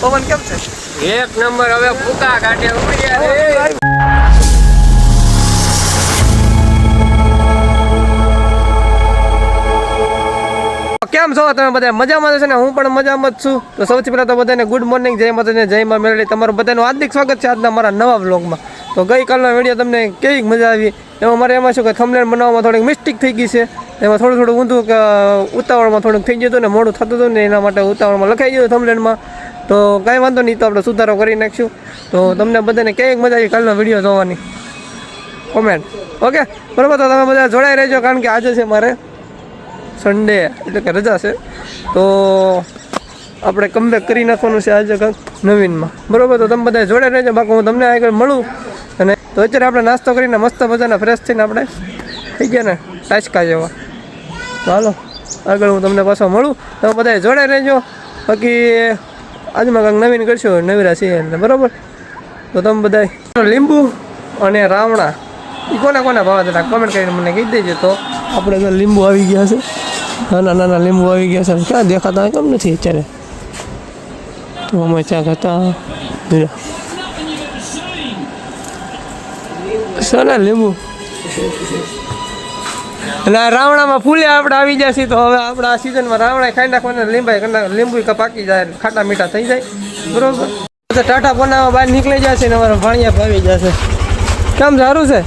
પવન કેમ છે? એક નંબર. હવે ભૂકા કાઢે ઉડ્યા રે. કેમ છો તમે બધા? મજામાં છે ને? હું પણ મજામાં જ છું. તો સૌથી પહેલા તો બધાને ગુડ મોર્નિંગ, જય માતાજી, જય માં મેળવી. તમારું બધાનું હાર્દિક સ્વાગત છે આજના મારા નવા વ્લોગમાં. તો ગઈકાલનો વિડીયો તમને કેવી મજા આવી એમાં મારે એમાં શું કે થંબનેલ બનાવવામાં થોડીક મિસ્ટેક થઈ ગઈ છે. એમાં થોડું ઊંધું કે ઉતાવળમાં થોડુંક થઈ ગયું હતું ને, મોડું થતું હતું ને, એના માટે ઉતાવળમાં લખાઈ ગયું થંબનેલમાં. તો કાંઈ વાંધો નહીં, તો આપણે સુધારો કરી નાખીશું. તો તમને બધાને કેવી મજા આવી કાલનો વિડીયો જોવાની? કોમેન્ટ. ઓકે બરાબર, તો તમે બધા જોડાઈ રહેજો, કારણ કે આજે છે મારે સન્ડે, એટલે કે રજા છે. તો આપણે કમબેક કરી નાખવાનું છે આજે કંઈક નવીનમાં. બરાબર, તો તમે બધા જોડે રહેજો, બાકી હું તમને આગળ મળું. અને તો અત્યારે આપણે નાસ્તો કરીને મસ્ત મજાના ફ્રેશ થઈને આપણે થઈ ગયા ને ટાચકા જેવા. તો હાલો આગળ હું તમને પાછો મળું. તમે બધા જોડે રહેજો, બાકી આજમાં કંઈક નવીન કરશું નવીરા છીએ એટલે. બરાબર, તો તમે બધા લીંબુ અને રાવણા એ કોના કોના ભાવ હતા કોમેન્ટ કરીને મને કહી દેજો. તો આપણે તો લીંબુ આવી ગયા છે, નાના નાના લીંબુ આવી ગયા છે. ક્યાં દેખાતા કેમ નથી અત્યારે? તો અમે ત્યાં હતા સોના લીંબુ અને આ રાવણામાં ફૂલે આપણે આવી ગયા છીએ. તો હવે આપણે આ સિઝનમાં રાવણા ખાઈ નાખવાના, લીંબુ પાકી જાય, ખાટા મીઠા થઈ જાય. બરોબર, ટાટા બનાવવા બહાર નીકળી જશે ને અમારા ભાણિયા ભાવી જશે. કેમ સારું છે?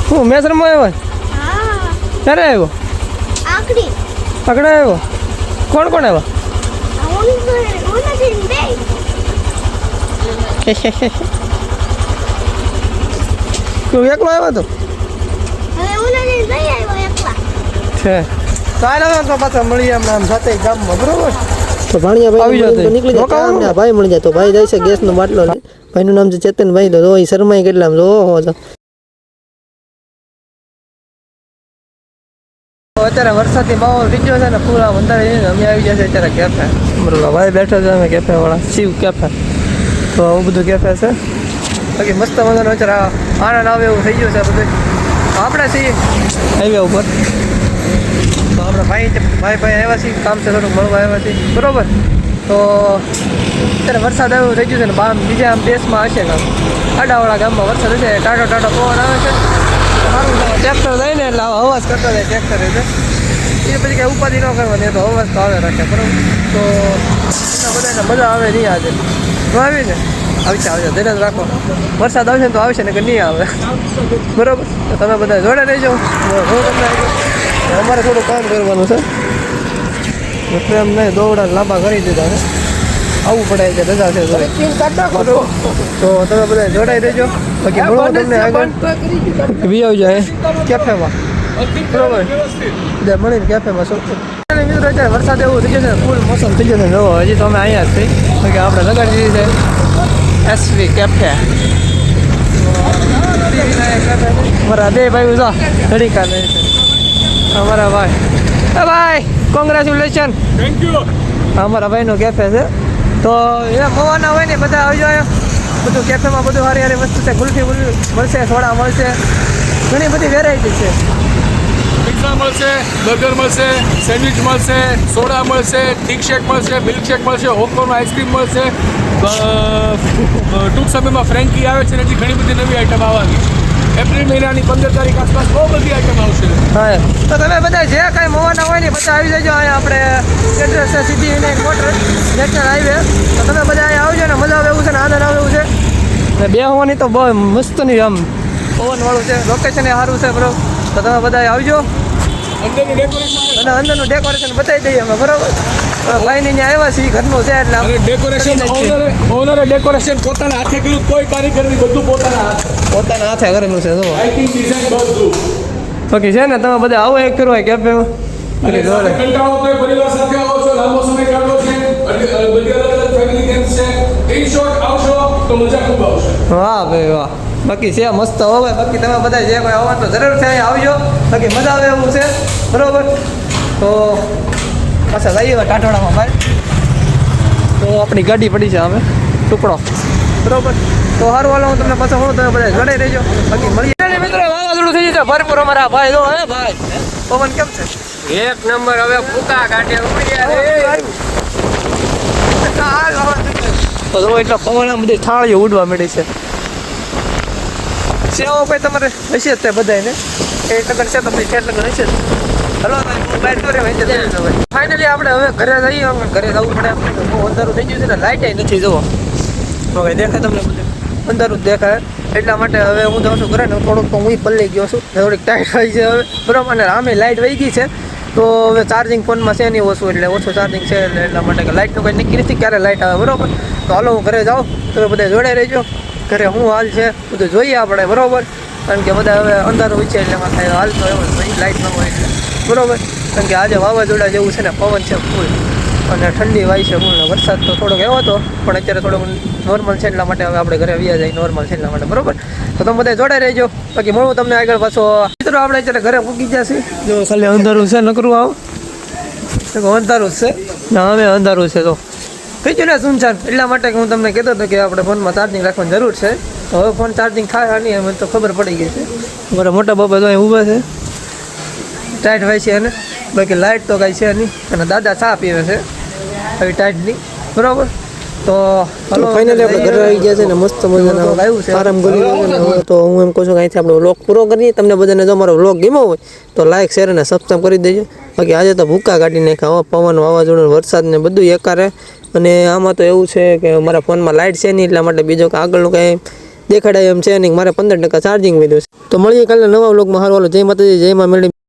હું મેસરમાં આવ્યો? ક્યારે આવ્યો? આગળ આવ્યો. કોણ કોણ આવ્યા? તું એકલો આવ્યો તો છે? તો તો પાછા મળીએ આમ સાથે ગામમાં. બરોબર, તો ભાણિયા ભાઈ નીકળી જાય, ભાઈ મળી જાય. તો ભાઈ જાય છે ગેસનો બાટલો. ભાઈનું નામ છે ચેતનભાઈ. તો એ શરમાઈ કેટલા આમ ઓહો છો. અત્યારે વરસાદની માહોલ રીજો છે ને, પૂરા વધારે અમે આવી ગયા છે અત્યારે કેફે. બરોબર, ભાઈ બેઠો છે અમે કેફે વાળા, શિવ કેફે. તો આવું બધું કેફે છે. બાકી મસ્ત મજાનો અત્યારે આનંદ આવે એવું થઈ ગયું છે બધું. આપણે છીએ હાઈવે ઉપર. તો આપણે ભાઈ આવ્યા છીએ, કામ છે થોડુંક મળવા આવ્યા છીએ. બરોબર, તો અત્યારે વરસાદ આવ્યો થઈ ગયું છે ને, બીજા આમ દેશમાં હશે કામ આડાવાળા ગામમાં વરસાદ હશે, ટાટો પવન આવે છે. સારું ટ્રેક્ટર જાય ને એટલે અવાજ કરતા જાય ટ્રેક્ટર એટલે એ પછી કંઈ ઉપાધિ ન કરવાની, એ તો અવાજ તો આવે રાખે. બરાબર, તો એના બધાને મજા આવે નહીં આજે આવી ને આવશે ધીરજ રાખો. વરસાદ આવશે ને તો આવશે ને કે નહીં આવે. બરાબર, તો તમે બધા જોડે રહેજો. હું તમને અમારે થોડું કામ કરવાનું છે એટલે એમ નહીં દોવડા લાંબા કરી દીધા ને આવવું પડે છે, રજા છે. તો તમે બધા જોડાઈ દેજો, બાકી મળો તમને આગળ વી આવી જાય કેફેમાં. બરોબર, બધા મળીને કેફેમાં શું મિત્રો. અત્યારે વરસાદ એવું થઈ જશે, ફૂલ મોસમ થઈ જશે. જો હજી તો અમે અહીંયા જ થઈ, બાકી આપણે લગાડી દીધી છે એસવી કેફે. અમારા બે ભાઈ જા તડીકા લે છે અમારા ભાઈ. ભાઈ કોંગ્રેચ્યુલેશન, થેન્ક યુ. અમારા ભાઈનો કેફે છે. તો એ મવાના હોય ને બધા આવજો. બધું કેફેમાં બધું સારી સારી વસ્તુ છે. ગુલ્ફી મળશે, સોડા મળશે, ઘણી બધી વેરાયટી છે. પિઝા મળશે, બર્ગર મળશે, સેન્ડવિચ મળશે, સોડા મળશે, ઠીક શેક મળશે, મિલ્કશેક મળશે, હોપકોર્ન આઈસ્ક્રીમ મળશે. ટૂંક સમયમાં ફ્રેન્કી આવે છે ને હજી ઘણી બધી નવી આઈટમ આવવાની. એપ્રિલ મહિનાની 15 તારીખ આસપાસ બહુ બધી આઈટમ આવશે. હા, તો તમે બધા જે કાંઈ મવાના હોય ને બધા આવી જજો. અહીંયા આપણે એડ્રેસ છે સીધી વિનાયક મોટર નેશનલ હાઈવે. તો તમે બધા અહીંયા આવજો ને, મજા આવે એવું છે ને, આનંદ આવે એવું છે. ને બે હોવાની તો બહુ મસ્તની આમ પવનવાળું છે, લોકેશન એ સારું છે. બરાબર, તો તમે બધા આવજો. અંદરનું ડેકોરેશન બતાવી દઈએ અમે. બરાબર, ભાઈને ત્યાં આવ્યા છીએ, ઘરનું છે એટલે ડેકોરેશન ઓનરે ડેકોરેશન પોતાના હાથે કર્યું, કોઈ કારીગર નહીં, બધું પોતાના હાથે કરેલું છે. જો લાઇટિંગ ડિઝાઇન બધું બાકી છે ને, તમે બધા આવો એક કરો કેફેમાં. કંટાળો તો પરિવાર સાથે આવો છો, લાંબો સમય કાઢવો છે, બધી અલગ અલગ ફેમિલી ગેમ્સ છે. ઇન શોર્ટ આવશો તો મજા ખૂબ આવશે. વાહ ભાઈ વાહ, બાકી છે મસ્ત હવે. બાકી તમે બધા જે કોઈ આવવાનું તો જરૂર છે આવજો, બાકી મજા આવે એવું છે. બરાબર, તો પાછા જઈએ ટાટોડામાં ભાઈ. તો આપણી ગાડી પડી છે અમે ટુકડો. બરાબર, તો સારું હાલો, હું તમને પાછા હું તમે બધા જોડાઈ રહેજો. બાકી મળીએ મિત્રો. વાવાઝોડું થઈ જશે ભરપૂર અમારા ભાઈ. જો હે ભાઈ પવન કેમ છે? એક નંબર. હવે ભૂકા કાઢે ઉડ્યા રે. જો એટલા પવન બધી થાળીઓ ઉડવા માંડી છે. સેવો ભાઈ તમારે હશે જ તે બધાને એ લગન છે તો ભાઈ ખેત લગન હશે જ. હલો હું લાઈટ દોરે ભાઈ ફાઇનલી આપણે હવે ઘરે જઈએ. અમે ઘરે જવું પડે. બહુ અંધારું થઈ ગયું છે ને લાઇટ નથી જુઓ તો કંઈ દેખાય તમને બધું અંધારું જ દેખાય. એટલા માટે હવે હું જાઉં છું ઘરે ને થોડુંક તો હું પલ્લી ગયો છું થોડીક ટાઈટ થઈ છે હવે બરાબર. અને આમે લાઇટ વહી ગઈ છે તો હવે ચાર્જિંગ ફોનમાં છે નહીં ઓછું એટલે ઓછું ચાર્જિંગ છે એટલે એટલા માટે કે લાઇટનું કંઈ નક્કી નથી ક્યારે લાઇટ આવે બરાબર. તો હાલો હું ઘરે જાઉં તમે બધા જોડે રહેજો. ઘરે શું હાલ છે બધું જોઈએ આપણે બરાબર. કારણ કે બધા હવે અંધારું હોય છે એટલે એમાં થાય હાલ તો એમ જ લાઇટ ન હોય એટલે બરાબર. કારણ કે આજે વાવાઝોડા જેવું છે ને પવન છે ફૂલ અને ઠંડી વાય છે ફૂલ. વરસાદ તો થોડોક એવો હતો પણ અત્યારે થોડોક નોર્મલ છે એટલા માટે હવે આપણે ઘરે આવ્યા જાય નોર્મલ છે એટલા માટે બરાબર. તો તમે બધા જોડે રહેજો બાકી મળું તમને આગળ પાછો. મિત્રો આપણે અત્યારે ઘરે મૂકી જશે જો ખાલી અંધારું છે નકરું આવો અંધારું જ છે ના અમે અંધારું છે તો થઈ ગયું ને સુનસાન. એટલા માટે હું તમને કહેતો હતો કે આપણે ફોનમાં ચાર્જિંગ રાખવાની જરૂર છે. તો હવે ફોન ચાર્જિંગ થાય નહીં એમ તો ખબર પડી ગઈ છે. મારા મોટા બાબા તો અહીં ઊભા છે ટાઈટ હોય છે અને બાકી લાઇટ તો કાંઈ છે નહીં અને દાદા ચા પીવે છે આવી ટાઈટની બરાબર. તો ફાઇનલી આપણે ઘરે આવી ગયા છે ને મસ્ત મજાના આરામ કરી રહ્યો છે. તો હું એમ કહું છું કે અહીંથી આપણે વ્લોગ પૂરો કરીએ. તમને બધાને જો મારો વ્લોગ ગમ્યો હોય તો લાઈક શેર અને સબસ્ક્રાઈબ કરી દેજો. બાકી આજે તો ભૂકા કાઢી નાખ્યા પવન વાવાઝોડું વરસાદ ને બધું એકારે. અને આમાં તો એવું છે કે મારા ફોનમાં લાઇટ છે નહીં એટલા માટે બીજો કે આગળનું કાંઈ દેખાડાય એમ છે નહીં. મારે 15% ચાર્જિંગ વધ્યું છે. તો મળીએ કાલે નવા વ્લોગમાં. હારું હાલો જય માતાજી જય મા મેળી.